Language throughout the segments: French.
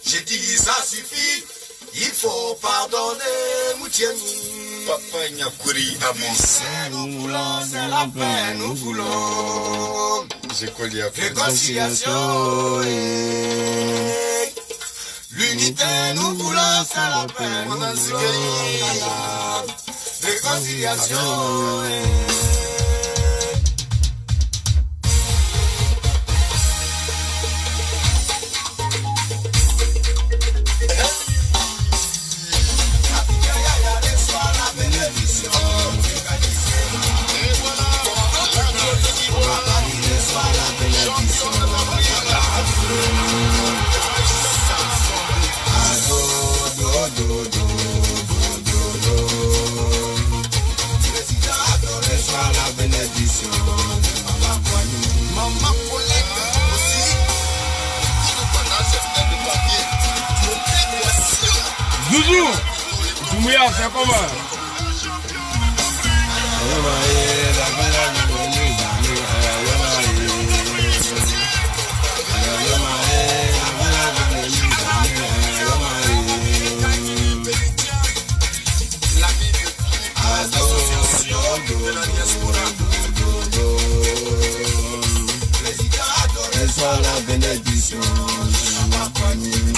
J'ai dit ça suffit, il faut pardonner, Moutieni. Papa Nyakuri, nous voulons, c'est la paix, nous voulons. Réconciliation, l'unité, nous voulons, c'est la paix, nous voulons. Réconciliation, Zouzou, Zoumouya, c'est comment? La bénédiction de ma famille.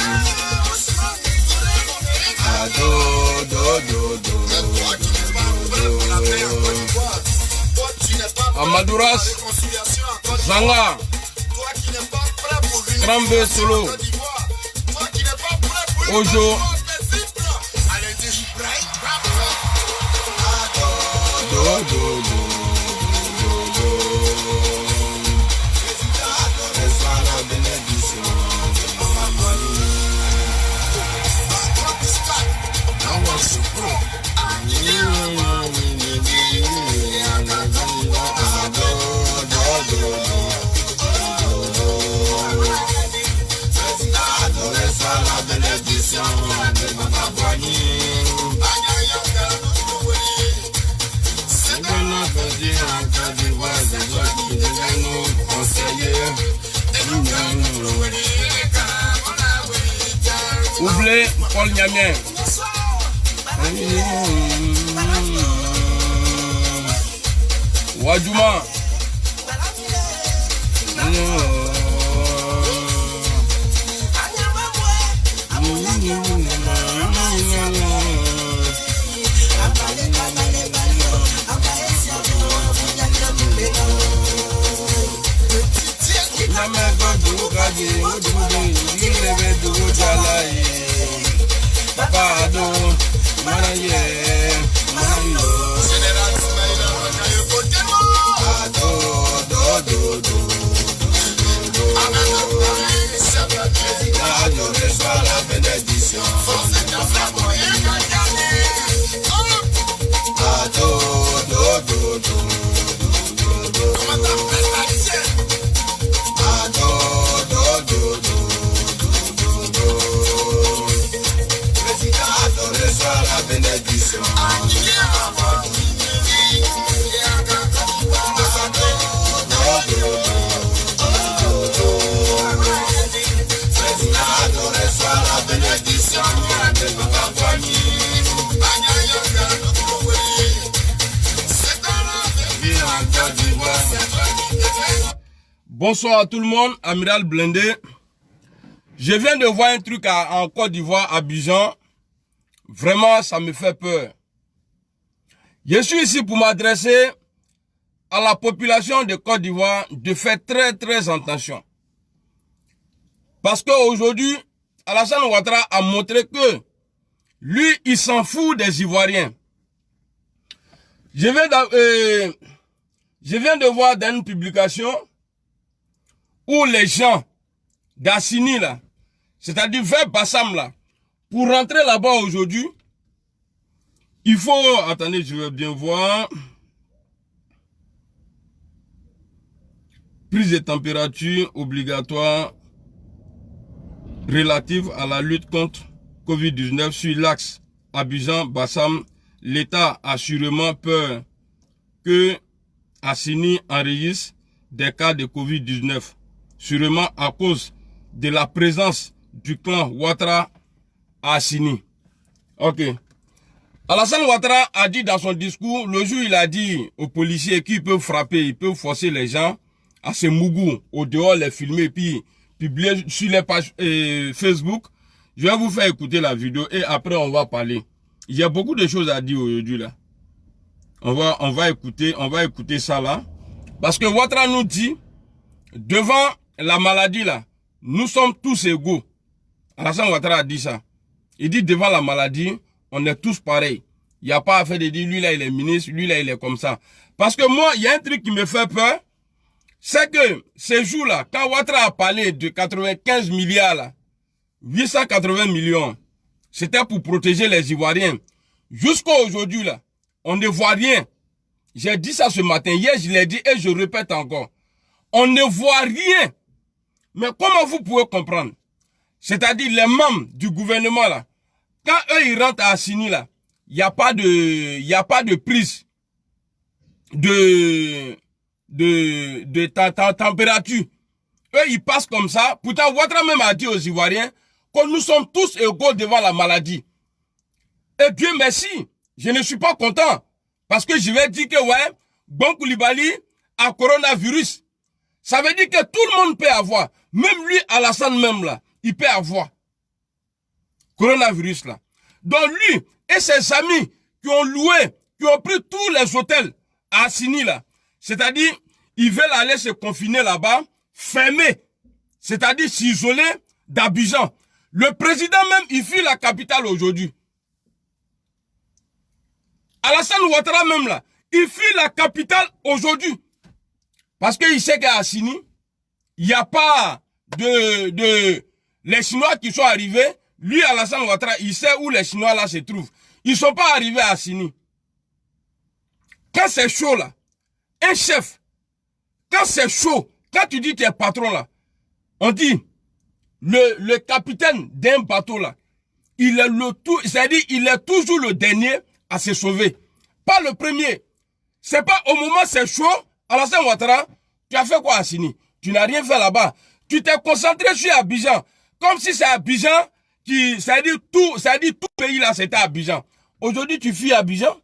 Amadouras, Zanga, Trambe Solo, Ojo, Oublé Paul Niamien. Wadjouma. Bonsoir à tout le monde, Amiral Blindé. Je viens de voir un truc en Côte d'Ivoire, à Abidjan. Vraiment, ça me fait peur. Je suis ici pour m'adresser à la population de Côte d'Ivoire de faire très attention. Parce qu'aujourd'hui, Alassane Ouattara a montré que lui, il s'en fout des Ivoiriens. Je viens de voir dans une publication où les gens d'Assini, là, c'est-à-dire vers Bassam, là, pour rentrer là-bas aujourd'hui, il faut... Attendez, je vais bien voir. Prise de température obligatoire relative à la lutte contre Covid-19 sur l'axe Abidjan-Bassam. L'État a sûrement peur que Assini enregistre des cas de Covid-19, sûrement à cause de la présence du clan Ouattara à Assini. Ok. Alassane Ouattara a dit dans son discours, le jour il a dit aux policiers qu'ils peuvent frapper, ils peuvent forcer les gens à se mougou au dehors, les filmer, puis publier sur les pages Facebook. Je vais vous faire écouter la vidéo et après on va parler. Il y a beaucoup de choses à dire aujourd'hui là. On va écouter ça là. Parce que Ouattara nous dit, devant la maladie là, nous sommes tous égaux. Alassane Ouattara a dit ça. Il dit devant la maladie, on est tous pareils. Il n'y a pas à faire de dire, lui là il est ministre, lui là il est comme ça. Parce que moi, il y a un truc qui me fait peur. C'est que ces jours-là, quand Ouattara a parlé de 95 milliards là, 880 millions, c'était pour protéger les Ivoiriens. Jusqu'à aujourd'hui là, on ne voit rien. J'ai dit ça ce matin, hier je l'ai dit et je répète encore. On ne voit rien. Mais comment vous pouvez comprendre? C'est-à-dire les membres du gouvernement là, quand eux ils rentrent à Assini là, il n'y a pas de prise de température. Eux ils passent comme ça. Pourtant Ouattara même a dit aux Ivoiriens que nous sommes tous égaux devant la maladie. Et Dieu merci, je ne suis pas content. Parce que je vais dire que ouais, Bon Coulibaly a coronavirus. Ça veut dire que tout le monde peut avoir. Même lui, Alassane même là, il peut avoir. Coronavirus là. Donc lui et ses amis qui ont loué, qui ont pris tous les hôtels à Assini là. C'est-à-dire, ils veulent aller se confiner là-bas, fermer. C'est-à-dire s'isoler d'Abidjan. Le président même, il fuit la capitale aujourd'hui. Alassane Ouattara même là, il fuit la capitale aujourd'hui. Parce qu'il sait qu'à Assini, il n'y a pas les Chinois qui sont arrivés. Lui, Alassane Ouattara, il sait où les Chinois là se trouvent. Ils ne sont pas arrivés à Assini. Quand c'est chaud là, un chef, quand c'est chaud, quand tu dis tu es patron là, on dit, le capitaine d'un bateau là, il est c'est-à-dire il est toujours le dernier à se sauver. Pas le premier. C'est pas au moment c'est chaud, Alassane Ouattara, tu as fait quoi à Assini? Tu n'as rien fait là-bas. Tu t'es concentré sur Abidjan. Comme si c'est Abidjan qui, c'est-à-dire tout pays là c'était Abidjan. Aujourd'hui tu fuis Abidjan.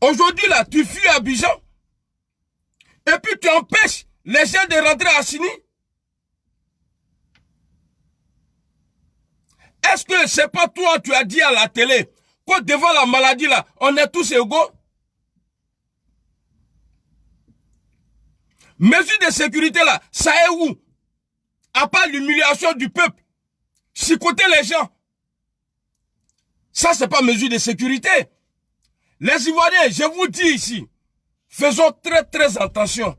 Aujourd'hui là tu fuis Abidjan. Et puis tu empêches les gens de rentrer à Assini. Est-ce que c'est pas toi tu as dit à la télé que devant la maladie là, on est tous égaux? Mesures de sécurité là, ça est où? À part l'humiliation du peuple, chicoter les gens. Ça c'est pas mesure de sécurité. Les Ivoiriens, je vous dis ici, faisons très attention.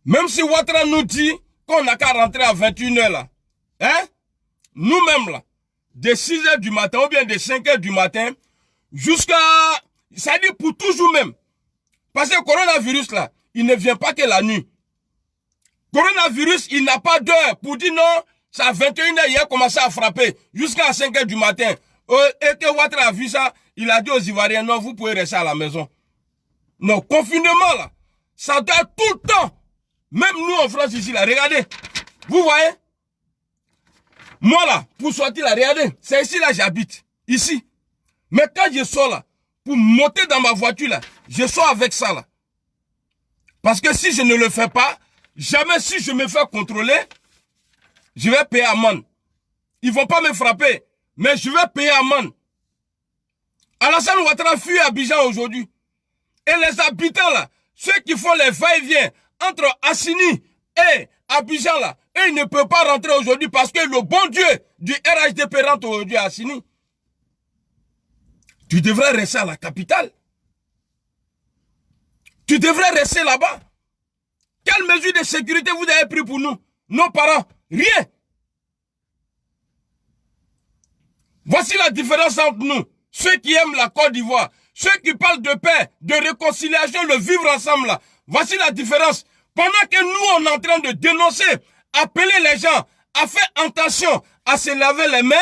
Même si Ouattara nous dit qu'on n'a qu'à rentrer à 21h là, hein? Nous-mêmes là, de 6h du matin ou bien de 5h du matin, jusqu'à, ça dit pour toujours même. Parce que le coronavirus là, il ne vient pas que la nuit. Coronavirus, il n'a pas d'heure pour dire non, c'est à 21h, il a commencé à frapper jusqu'à 5h du matin. Et que Ouattara a vu ça, il a dit aux Ivoiriens, non, vous pouvez rester à la maison. Non, confinement là, ça doit être tout le temps. Même nous en France ici là, regardez. Vous voyez? Moi là, pour sortir là, regardez, c'est ici là j'habite. Ici. Mais quand je sors là, pour monter dans ma voiture là, je sors avec ça là. Parce que si je ne le fais pas, jamais si je me fais contrôler, je vais payer amende. Ils vont pas me frapper, mais je vais payer amende. Alassane Ouattara fuit Abidjan aujourd'hui. Et les habitants là, ceux qui font les va-et-vient entre Assini et Abidjan là, eux ils ne peuvent pas rentrer aujourd'hui parce que le bon Dieu du RHDP rentre aujourd'hui à Assini. Tu devrais rester à la capitale. Tu devrais rester là-bas. Quelle mesure de sécurité vous avez pris pour nous? Nos parents? Rien. Voici la différence entre nous. Ceux qui aiment la Côte d'Ivoire, ceux qui parlent de paix, de réconciliation, de vivre ensemble là. Voici la différence. Pendant que nous, on est en train de dénoncer, appeler les gens à faire attention, à se laver les mains,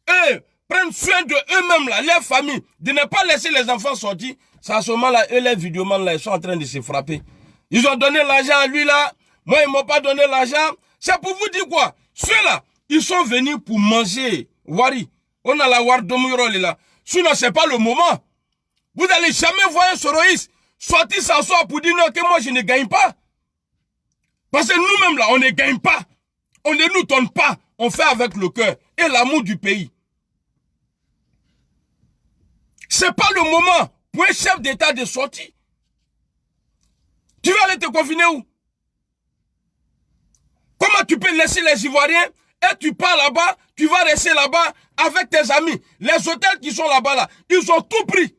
eux, prendre soin de eux-mêmes là, leur famille, de ne pas laisser les enfants sortir, C'est à ce moment-là, eux, les vidéomans, là, ils sont en train de se frapper. Ils ont donné l'argent à lui, là. Moi, ils m'ont pas donné l'argent. C'est pour vous dire quoi? Ceux-là, ils sont venus pour manger. Wari. On a la Wardomuro, là. Sinon, c'est pas le moment. Vous n'allez jamais voir un soroïste sortir s'asseoir pour dire non, que moi, je ne gagne pas. Parce que nous-mêmes, là, on ne gagne pas. On ne nous donne pas. On fait avec le cœur et l'amour du pays. C'est pas le moment pour un chef d'État de sortir. Tu vas aller te confiner où? Comment tu peux laisser les Ivoiriens et tu pars là-bas, tu vas rester là-bas avec tes amis. Les hôtels qui sont là-bas, là, ils ont tout pris.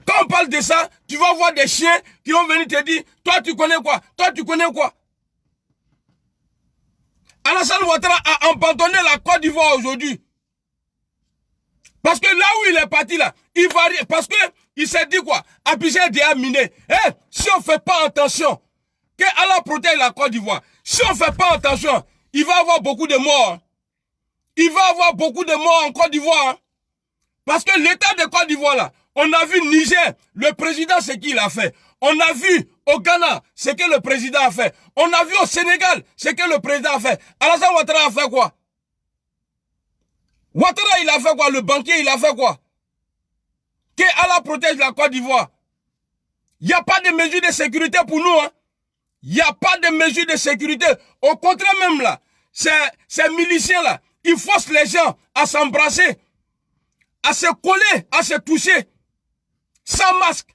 Quand on parle de ça, tu vas voir des chiens qui vont venir te dire, toi tu connais quoi? Toi tu connais quoi? Alassane Ouattara a abandonné la Côte d'Ivoire aujourd'hui. Parce que là où il est parti là, il va, parce que il s'est dit quoi? Abidjan est déjà miné. Eh, si on ne fait pas attention, qu'Allah protège la Côte d'Ivoire. Si on ne fait pas attention, il va y avoir beaucoup de morts. Il va y avoir beaucoup de morts en Côte d'Ivoire. Parce que l'état de Côte d'Ivoire là, on a vu Niger, le président ce qu'il a fait. On a vu au Ghana ce que le président a fait. On a vu au Sénégal ce que le président a fait. Alassane Ouattara a fait quoi? Ouattara il a fait quoi? Le banquier il a fait quoi? Que Allah protège la Côte d'Ivoire. Il n'y a pas de mesures de sécurité pour nous. Hein. Il n'y a pas de mesures de sécurité. Au contraire même là, ces miliciens là, ils forcent les gens à s'embrasser, à se coller, à se toucher, sans masque.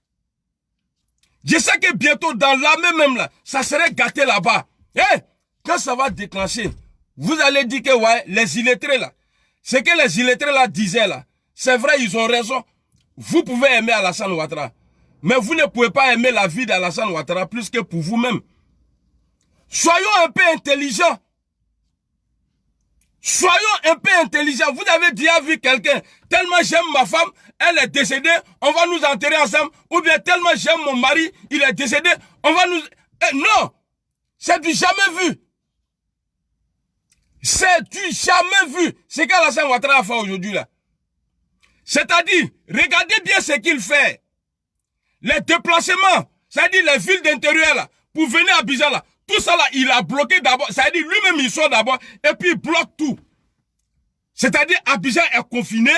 Je sais que bientôt dans l'armée même là, ça serait gâté là-bas. Eh, quand ça va déclencher, vous allez dire que ouais, les illettrés là, ce que les illettrés là disaient là, c'est vrai, ils ont raison. Vous pouvez aimer Alassane Ouattara, mais vous ne pouvez pas aimer la vie d'Alassane Ouattara plus que pour vous-même. Soyons un peu intelligents. Soyons un peu intelligents. Vous avez déjà vu quelqu'un, tellement j'aime ma femme, elle est décédée, on va nous enterrer ensemble. Ou bien tellement j'aime mon mari, il est décédé, on va nous... non, c'est du jamais vu. C'est du jamais vu. C'est qu'Alassane Ouattara a fait aujourd'hui là. C'est-à-dire, regardez bien ce qu'il fait. Les déplacements, c'est-à-dire les villes d'intérieur là, pour venir à Abidjan là, tout ça là, il a bloqué d'abord. C'est-à-dire lui-même il sort d'abord et puis il bloque tout. C'est-à-dire Abidjan est confiné.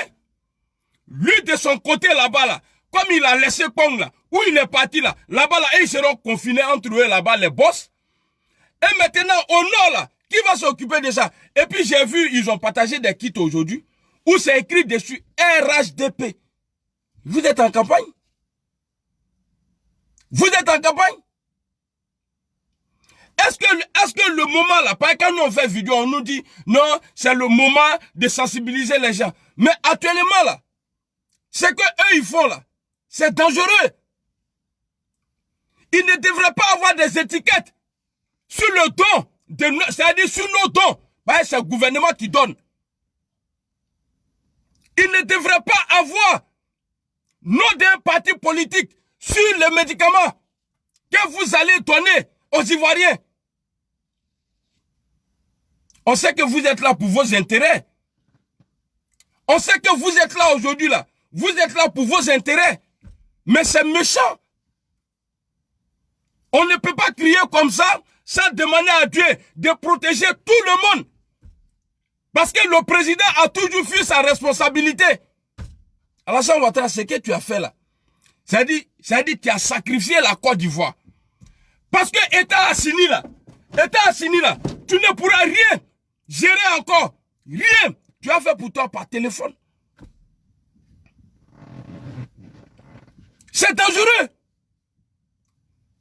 Lui de son côté là-bas là, comme il a laissé Kong là, où il est parti là, là-bas là, et ils seront confinés entre eux là-bas les boss. Et maintenant au nord là, qui va s'occuper de ça? Et puis j'ai vu, ils ont partagé des kits aujourd'hui, où c'est écrit dessus RHDP. Vous êtes en campagne? Vous êtes en campagne? Est-ce que le moment là, parce que quand nous on fait vidéo, on nous dit non, c'est le moment de sensibiliser les gens. Mais actuellement là, ce que eux ils font là, c'est dangereux. Ils ne devraient pas avoir des étiquettes sur le don, c'est-à-dire sur nos dons. C'est le gouvernement qui donne. Ils ne devraient pas avoir nom d'un parti politique sur les médicaments que vous allez donner aux Ivoiriens. On sait que vous êtes là pour vos intérêts. On sait que vous êtes là aujourd'hui là. Vous êtes là pour vos intérêts. Mais c'est méchant. On ne peut pas crier comme ça sans demander à Dieu de protéger tout le monde. Parce que le président a toujours fui sa responsabilité. Alassane Ouattara, ce que tu as fait là, c'est-à-dire que tu as sacrifié la Côte d'Ivoire. Parce que État Assini là, tu ne pourras rien gérer encore. Rien. Tu as fait pour toi par téléphone. C'est dangereux.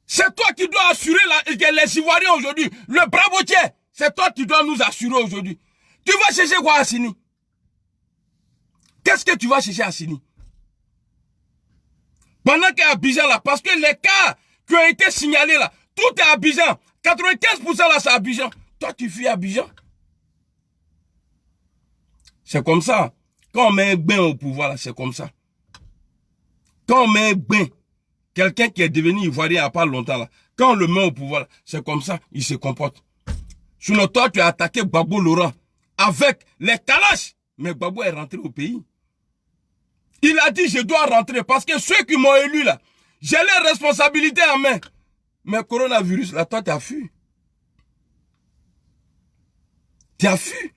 C'est toi qui dois assurer les Ivoiriens aujourd'hui. Le bravotier, c'est toi qui dois nous assurer aujourd'hui. Tu vas chercher quoi à Assini? Qu'est-ce que tu vas chercher à Assini? Pendant qu'à Abidjan là, parce que les cas qui ont été signalés là, tout est à Abidjan. 95% là c'est Abidjan. Toi tu fuis Abidjan. C'est comme ça. Quand on met un bain au pouvoir là, c'est comme ça. Quand on met un bain, quelqu'un qui est devenu ivoirien il n'y a pas longtemps là, quand on le met au pouvoir, c'est comme ça, il se comporte. Sinon toi tu as attaqué Gbagbo Laurent avec les Kalash. Mais Gbagbo est rentré au pays. Il a dit, je dois rentrer parce que ceux qui m'ont élu là, j'ai les responsabilités en main. Mais coronavirus, là, toi, tu as fui. Tu as fui.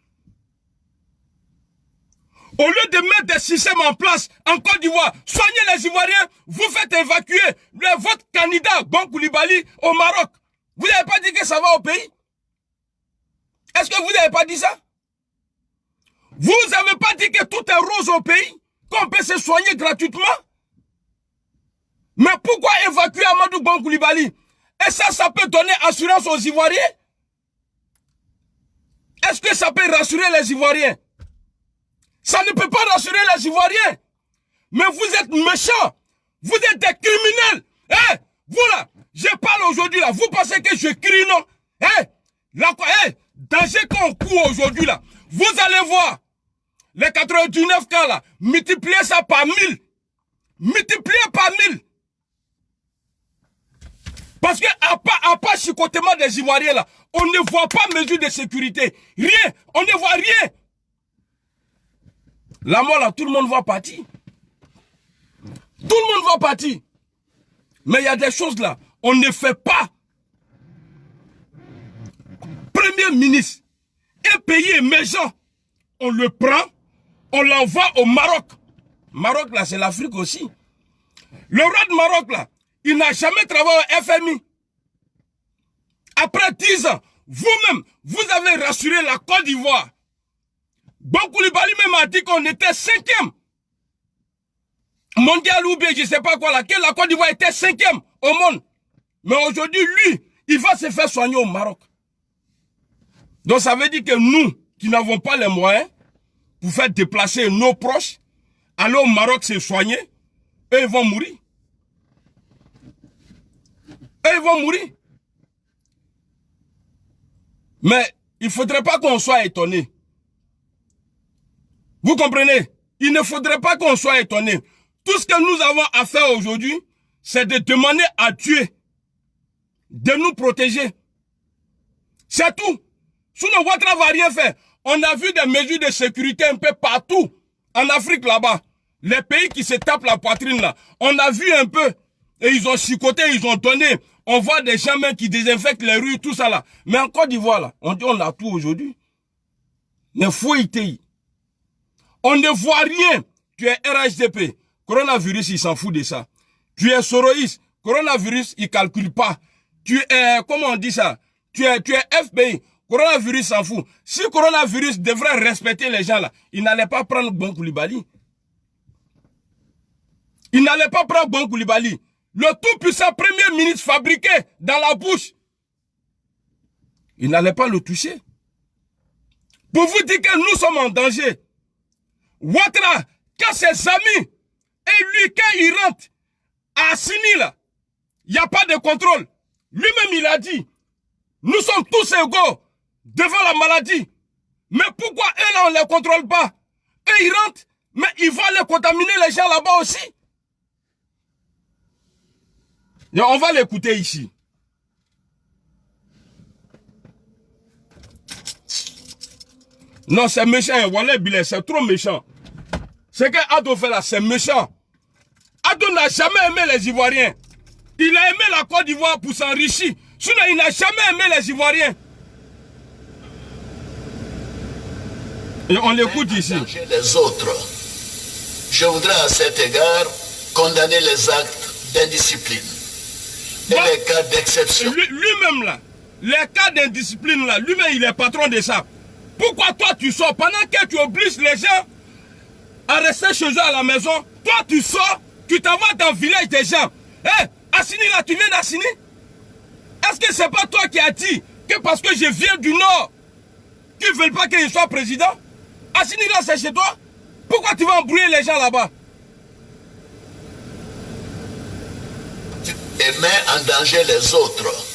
Au lieu de mettre des systèmes en place en Côte d'Ivoire, soignez les Ivoiriens, vous faites évacuer votre candidat, Bon Koulibaly, au Maroc. Vous n'avez pas dit que ça va au pays? Est-ce que vous n'avez pas dit ça? Vous n'avez pas dit que tout est rose au pays? Qu'on peut se soigner gratuitement? Mais pourquoi évacuer Amadou Bon Koulibaly? Et ça peut donner assurance aux Ivoiriens? Est-ce que ça peut rassurer les Ivoiriens? Ça ne peut pas rassurer les Ivoiriens. Mais vous êtes méchants. Vous êtes des criminels. Eh, vous là, je parle aujourd'hui là. Vous pensez que je crie, non? Danger qu'on court aujourd'hui là. Vous allez voir. Les 99 cas là. Multipliez ça par 1000. Multipliez par 1000. Parce que à part chicotement des Ivoiriens là, on ne voit pas mesure de sécurité. Rien. On ne voit rien. La mort là, tout le monde va partir. Tout le monde va partir. Mais il y a des choses là, on ne fait pas. Premier ministre, un pays émergent, on le prend, on l'envoie au Maroc. Maroc là, c'est l'Afrique aussi. Le roi de Maroc là, il n'a jamais travaillé au FMI. Après 10 ans, vous-même, vous avez rassuré la Côte d'Ivoire. Bon Koulibaly même a dit qu'on était 5e. Mondial ou bien je ne sais pas quoi là, que la Côte d'Ivoire était 5e au monde. Mais aujourd'hui, lui, il va se faire soigner au Maroc. Donc ça veut dire que nous, qui n'avons pas les moyens pour faire déplacer nos proches, aller au Maroc se soigner, eux ils vont mourir. Eux ils vont mourir. Mais il ne faudrait pas qu'on soit étonné. Vous comprenez? Il ne faudrait pas qu'on soit étonné. Tout ce que nous avons à faire aujourd'hui, c'est de demander à Dieu de nous protéger. C'est tout. Sinon, votre ne va rien faire. On a vu des mesures de sécurité un peu partout en Afrique là-bas. Les pays qui se tapent la poitrine là. On a vu un peu. Et ils ont chicoté, ils ont donné. On voit des gens même qui désinfectent les rues, tout ça là. Mais en Côte d'Ivoire là, on dit on a tout aujourd'hui. Mais faut y aller. On ne voit rien. Tu es RHDP. Coronavirus, il s'en fout de ça. Tu es Soroïs. Coronavirus, il ne calcule pas. Tu es, comment on dit ça? Tu es FBI. Coronavirus s'en fout. Si coronavirus devrait respecter les gens là, il n'allait pas prendre Bon Koulibaly. Il n'allait pas prendre Bon Koulibaly. Le tout-puissant premier ministre fabriqué dans la bouche. Il n'allait pas le toucher. Pour vous dire que nous sommes en danger. Ouattara, quand ses amis, et lui, quand il rentre à Assini, là, il n'y a pas de contrôle. Lui-même, il a dit, nous sommes tous égaux devant la maladie. Mais pourquoi eux, là, on ne les contrôle pas? Eux, ils rentrent, mais ils vont aller contaminer les gens là-bas aussi. Et on va l'écouter ici. Non, c'est méchant, Wallet Billet, c'est trop méchant. Ce que Ado fait là, c'est méchant. Ado n'a jamais aimé les Ivoiriens. Il a aimé la Côte d'Ivoire pour s'enrichir. Sinon, il n'a jamais aimé les Ivoiriens. Et on l'écoute ici. Les autres. Je voudrais à cet égard condamner les actes d'indiscipline et les cas d'exception. Lui-même là, les cas d'indiscipline là, lui-même il est patron de ça. Pourquoi toi tu sors pendant que tu obliges les gens à rester chez eux à la maison? Toi tu sors, tu t'en vas dans le village des gens. Hé, Assini là, tu viens d'Assini? Est-ce que c'est pas toi qui as dit que parce que je viens du Nord, qu'ils ne veulent pas qu'il soit président? Assini là, c'est chez toi? Pourquoi tu vas embrouiller les gens là-bas? Et met en danger les autres.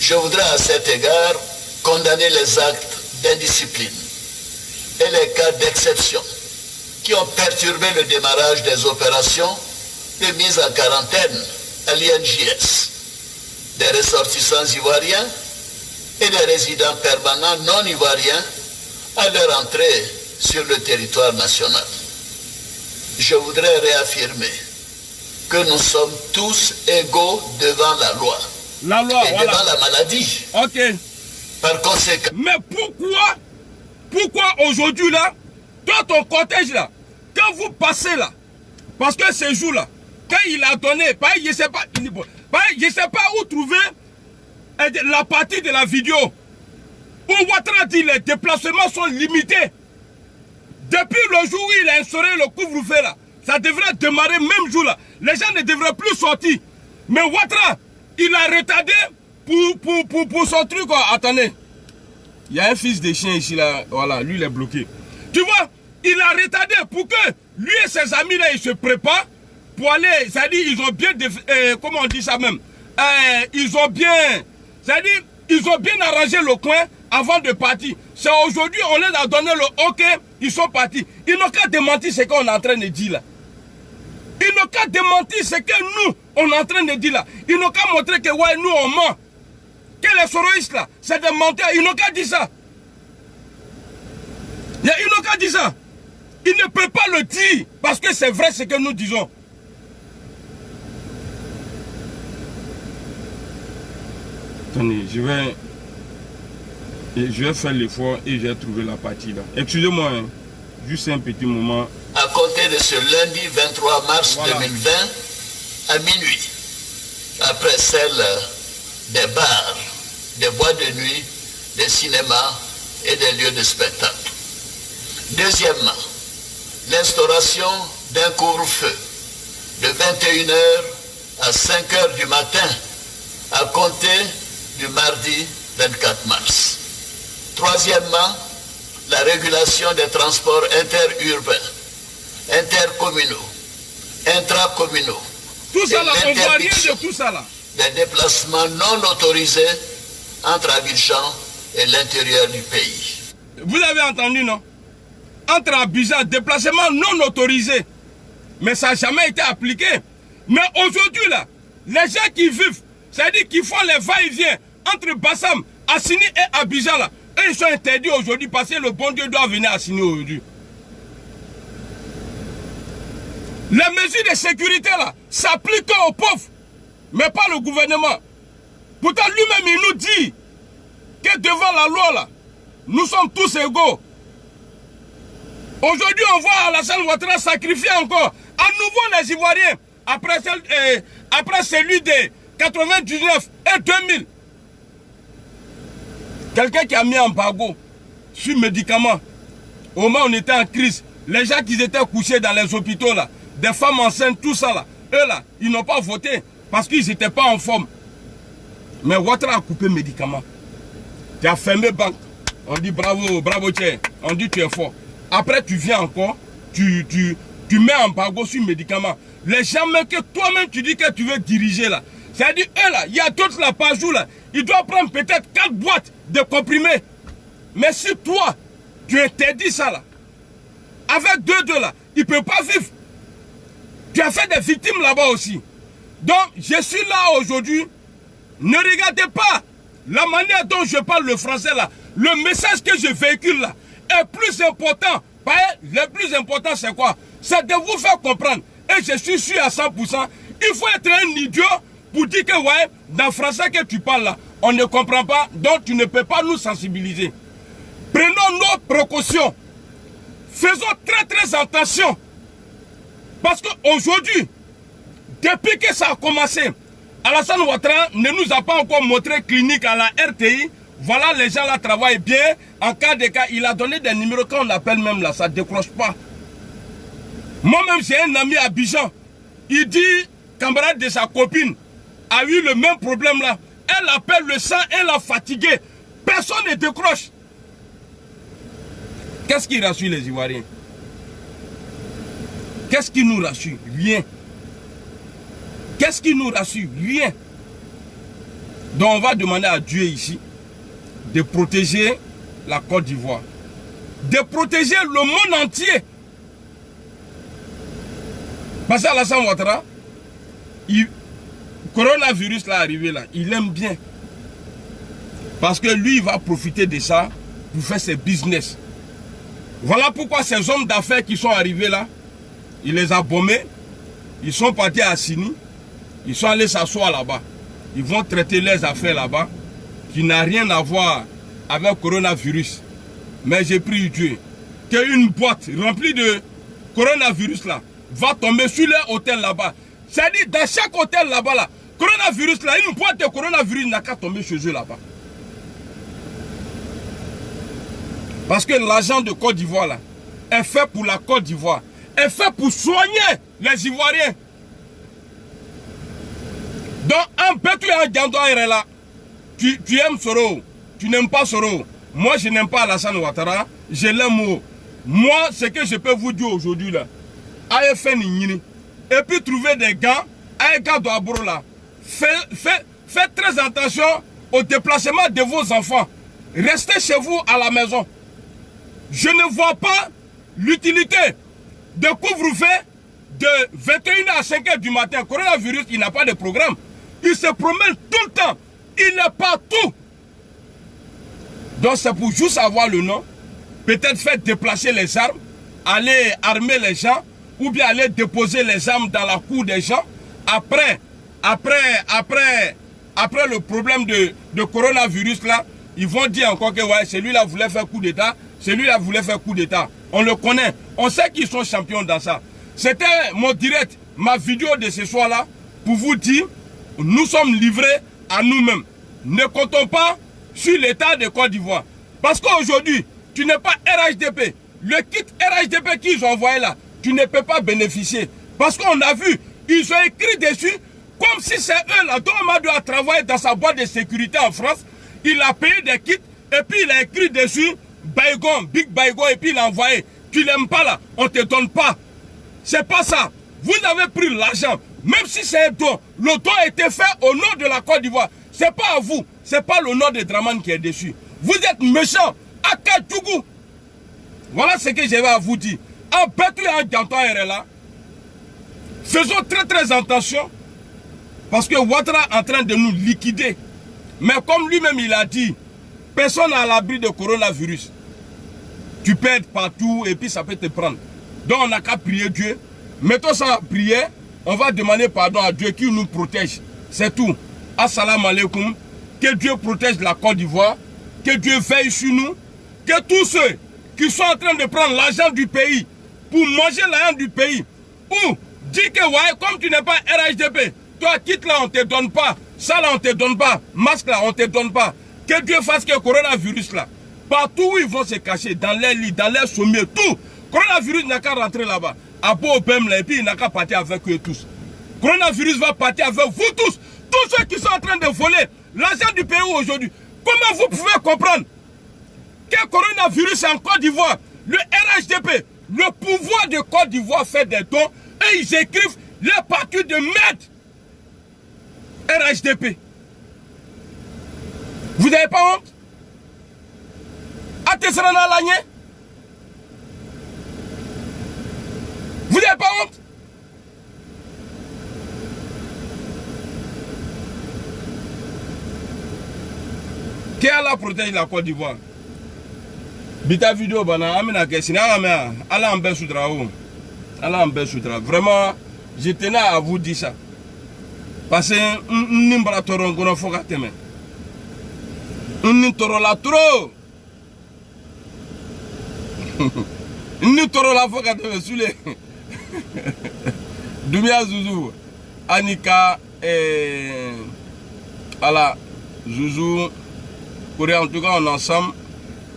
Je voudrais à cet égard condamner les actes d'indiscipline et les cas d'exception qui ont perturbé le démarrage des opérations de mise en quarantaine à l'INJS des ressortissants ivoiriens et des résidents permanents non ivoiriens à leur entrée sur le territoire national. je voudrais réaffirmer que nous sommes tous égaux devant la loi. La loi, et voilà. devant la maladie. Ok. Par conséquent... Mais pourquoi aujourd'hui là, toi ton cortège là, quand vous passez là, parce que ce jour là, quand il a donné, je sais pas où trouver la partie de la vidéo où Ouattara dit les déplacements sont limités. Depuis le jour où il a instauré le couvre-feu là, ça devrait démarrer même jour là. Les gens ne devraient plus sortir. Mais Ouattara, il a retardé pour son truc. Attendez. Il y a un fils de chien ici là. Voilà, lui il est bloqué. Tu vois, il a retardé pour que lui et ses amis là, ils se préparent pour aller. C'est-à-dire, ils ont bien... comment on dit ça même? Ils ont bien... C'est-à-dire, ils ont bien arrangé le coin avant de partir. C'est aujourd'hui, on les a donné le OK, ils sont partis. Ils n'ont qu'à démentir ce qu'on est en train de dire là. Ils n'ont qu'à démentir ce que nous, on est en train de dire là. Ils n'ont qu'à montrer que ouais, nous on ment. Que les soroïstes là, c'est des menteurs. Ils n'ont qu'à dire ça. Ils n'ont qu'à dire ça. Ils ne peuvent pas le dire parce que c'est vrai ce que nous disons. Attendez, je vais faire l'effort et j'ai trouvé la partie là. Excusez-moi, hein, juste un petit moment. À compter de ce lundi 23 mars 2020 à minuit, après celle des bars, des boîtes de nuit, des cinémas et des lieux de spectacle. Deuxièmement, l'instauration d'un couvre-feu de 21h à 5h du matin à compter du mardi 24 mars. Troisièmement, la régulation des transports interurbains, intercommunaux, intracommunaux. Tout ça là, on ne voit rien de tout ça là. Des déplacements non autorisés entre Abidjan et l'intérieur du pays. Vous avez entendu, non? Entre Abidjan, déplacement non autorisé. Mais ça n'a jamais été appliqué. Mais aujourd'hui là, les gens qui vivent, c'est-à-dire qui font les va-et-vient entre Bassam, Assini et Abidjan là, eux ils sont interdits aujourd'hui parce que le bon Dieu doit venir à Assini aujourd'hui. Les mesures de sécurité là s'appliquent aux pauvres, mais pas le gouvernement. Pourtant lui-même il nous dit que devant la loi là, nous sommes tous égaux. Aujourd'hui on voit Alassane Ouattara sacrifier encore à nouveau les Ivoiriens après celui de 99 et 2000. Quelqu'un qui a mis un embargo sur médicaments. Au moment où on était en crise, les gens qui étaient couchés dans les hôpitaux là, des femmes enceintes, tout ça là, eux là, ils n'ont pas voté parce qu'ils n'étaient pas en forme. Mais Ouattara a coupé médicaments. Tu as fermé banque. On dit bravo, bravo tiens. On dit tu es fort. Après tu viens encore, tu mets un embargo sur médicaments. Les gens même que toi-même tu dis que tu veux diriger là. C'est-à-dire eux là, il y a d'autres là par jour là. Ils doivent prendre peut-être 4 boîtes de comprimés. Mais si toi, tu interdis ça là, avec deux là, ils ne peuvent pas vivre. Tu as fait des victimes là-bas aussi. Donc, je suis là aujourd'hui. Ne regardez pas la manière dont je parle le français là. Le message que je véhicule là est plus important. Le plus important, c'est quoi? C'est de vous faire comprendre. Et je suis sûr à 100%. Il faut être un idiot pour dire que, ouais, dans le français que tu parles là, on ne comprend pas, donc tu ne peux pas nous sensibiliser. Prenons nos précautions. Faisons très très attention. Parce qu'aujourd'hui, depuis que ça a commencé, Alassane Ouattara ne nous a pas encore montré clinique à la RTI. Voilà, les gens là travaillent bien. En cas de cas, il a donné des numéros qu'on appelle même là, ça ne décroche pas. Moi-même, j'ai un ami à Abidjan. Il dit, camarade de sa copine a eu le même problème là. Elle appelle le sang, elle a fatigué. Personne ne décroche. Qu'est-ce qui rassure les Ivoiriens? Qu'est-ce qui nous rassure? Rien. Qu'est-ce qui nous rassure? Rien. Donc on va demander à Dieu ici de protéger la Côte d'Ivoire. De protéger le monde entier. Parce qu'Alassane Ouattara, coronavirus là arrivé là, il aime bien. Parce que lui, il va profiter de ça pour faire ses business. Voilà pourquoi ces hommes d'affaires qui sont arrivés là, Il les a bombés. Ils sont partis à Sini. Ils sont allés s'asseoir là-bas. Ils vont traiter les affaires là-bas qui n'a rien à voir avec le coronavirus. Mais j'ai prié Dieu qu'une boîte remplie de coronavirus là va tomber sur leur hôtel là-bas. C'est-à-dire dans chaque hôtel là-bas là, coronavirus là, une boîte de coronavirus n'a qu'à tomber chez eux là-bas. Parce que l'argent de Côte d'Ivoire là est fait pour la Côte d'Ivoire, est fait pour soigner les Ivoiriens. Donc un Bétou et un Diando là, tu aimes Soro, tu n'aimes pas Soro. Moi je n'aime pas Alassane Ouattara, je l'aime. Moi ce que je peux vous dire aujourd'hui là, et puis trouver des gants, un gars d'Abro là, faites très attention au déplacement de vos enfants. Restez chez vous à la maison. Je ne vois pas l'utilité de couvre-feu de 21h à 5h du matin. Coronavirus, il n'a pas de programme. Il se promène tout le temps. Il est partout. Donc c'est pour juste avoir le nom. Peut-être faire déplacer les armes, aller armer les gens, ou bien aller déposer les armes dans la cour des gens. Après le problème de coronavirus là, ils vont dire encore que ouais, celui-là voulait faire coup d'état, celui-là voulait faire coup d'état. On le connaît, on sait qu'ils sont champions dans ça. C'était mon direct, ma vidéo de ce soir-là, pour vous dire, nous sommes livrés à nous-mêmes. Ne comptons pas sur l'État de Côte d'Ivoire. Parce qu'aujourd'hui, tu n'es pas RHDP. Le kit RHDP qu'ils ont envoyé là, tu ne peux pas bénéficier. Parce qu'on a vu, ils ont écrit dessus, comme si c'est eux là, dont Amadou a travaillé dans sa boîte de sécurité en France. Il a payé des kits et puis il a écrit dessus Baygon, Big Baygon, et puis il a envoyé. Tu l'aimes pas là, on ne te donne pas. C'est pas ça. Vous avez pris l'argent, même si c'est un don. Le don a été fait au nom de la Côte d'Ivoire. C'est pas à vous, c'est pas le nom de Draman qui est dessus. Vous êtes méchants. Akadjougou. Voilà ce que je vais à vous dire. En Bétou et en Dianto là, faisons très attention. Parce que Ouattara est en train de nous liquider. Mais comme lui-même il a dit, personne n'est à l'abri de coronavirus. Tu peux être partout et puis ça peut te prendre. Donc on n'a qu'à prier Dieu. Mettons ça à prier. On va demander pardon à Dieu qui nous protège. C'est tout. Assalamu alaikum. Que Dieu protège la Côte d'Ivoire. Que Dieu veille sur nous. Que tous ceux qui sont en train de prendre l'argent du pays pour manger l'argent du pays, ou dis que ouais, comme tu n'es pas RHDP, toi quitte là on ne te donne pas, ça là on ne te donne pas, masque là on ne te donne pas. Que Dieu fasse que le coronavirus là, partout où ils vont se cacher, dans les lits, dans les sommets, tout, coronavirus n'a qu'à rentrer là-bas, à Beau-Pem là, et puis il n'a qu'à partir avec eux tous. Coronavirus va partir avec vous tous ceux qui sont en train de voler l'argent du pays aujourd'hui. Comment vous pouvez comprendre que le coronavirus en Côte d'Ivoire, le RHDP, le pouvoir de Côte d'Ivoire fait des dons et ils écrivent les partis de merde RHDP. Vous n'avez pas honte? Atesrana Lagné? Vous n'avez pas honte? Qui Allah protège la Côte d'Ivoire? Bita vidéo bana amina kesina amena Allah en ben soudra ou Allah en ben soudra. Vraiment je tenais à vous dire ça parce que nimbra toron gono foka teme ni toro la trop ni toro la foka teme sule Dumia Zouzou Anika voilà Zouzou pour en tout cas on est ensemble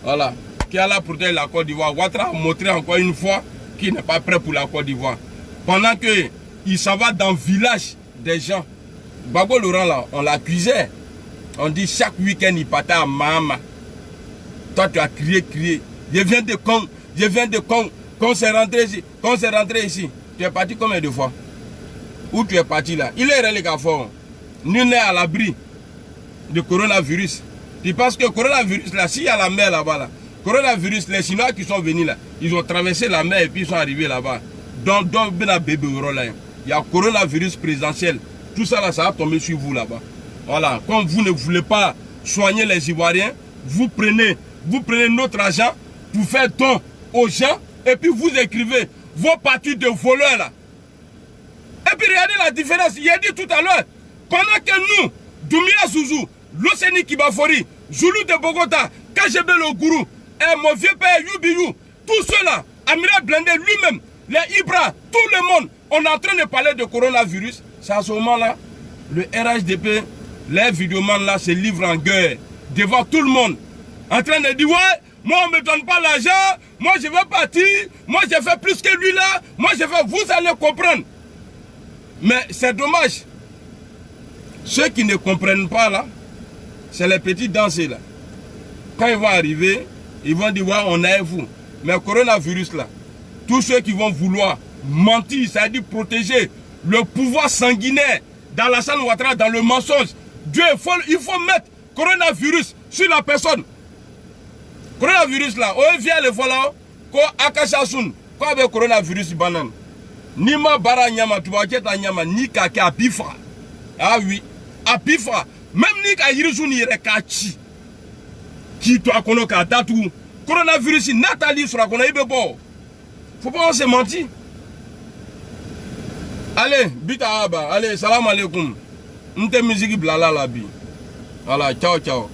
voilà. Qui a là protégé la Côte d'Ivoire. Ouattara a montré encore une fois qu'il n'est pas prêt pour la Côte d'Ivoire. Pendant qu'il s'en va dans le village des gens. Babo Laurent là, on l'accusait. On dit chaque week-end il partait à Mahama. Toi tu as crié. Je viens de Congo. Quand c'est rentré ici. Tu es parti combien de fois? Où tu es parti là? Il est les gars fort. Nul n'est à l'abri de coronavirus. Tu penses que le coronavirus là, s'il y a la mer là-bas là, coronavirus, les Chinois qui sont venus là, ils ont traversé la mer et puis ils sont arrivés là-bas. Donc il y a coronavirus présidentiel. Tout ça là, ça va tomber sur vous là-bas. Voilà. Comme vous ne voulez pas soigner les Ivoiriens, vous prenez notre argent pour faire don aux gens et puis vous écrivez. vos partis de voleurs là. Et puis regardez la différence. Il a dit tout à l'heure, pendant que nous, Doumbia Zouzou, Loseni Kibafori, Zoulou de Bogota, KGB le Gourou, et mon vieux père Yubiyu, tous ceux-là, Amiral Blindé lui-même, les Ibra, tout le monde, on est en train de parler de coronavirus. C'est à ce moment-là, le RHDP, les vidéomans là se livrent en guerre devant tout le monde, en train de dire ouais, moi on ne me donne pas l'argent, moi je vais partir, moi je fais plus que lui là, moi je fais, vous allez comprendre. Mais c'est dommage. Ceux qui ne comprennent pas là, c'est les petits danseurs là. Quand ils vont arriver, ils vont dire ouais, on est vous. Mais le coronavirus là, tous ceux qui vont vouloir mentir, c'est-à-dire protéger le pouvoir sanguinaire dans la salle Ouattara, dans le mensonge, Dieu, il faut mettre coronavirus sur la personne. Coronavirus là, on vient le voilà, ko akachasun, ko avec coronavirus banane. Ni ma bara nyama, tu vas nyama, ni kake apifa. Ah oui, apifa. Même ni ka yirisu ni rekachi. Qui toi kono ka datu. Coronavirus, Nathalie sera qu'on a eu bon. Faut pas se mentir. Allez, bita aba, allez, salam alaikum. Nte musique blala la bi. Voilà, ciao ciao.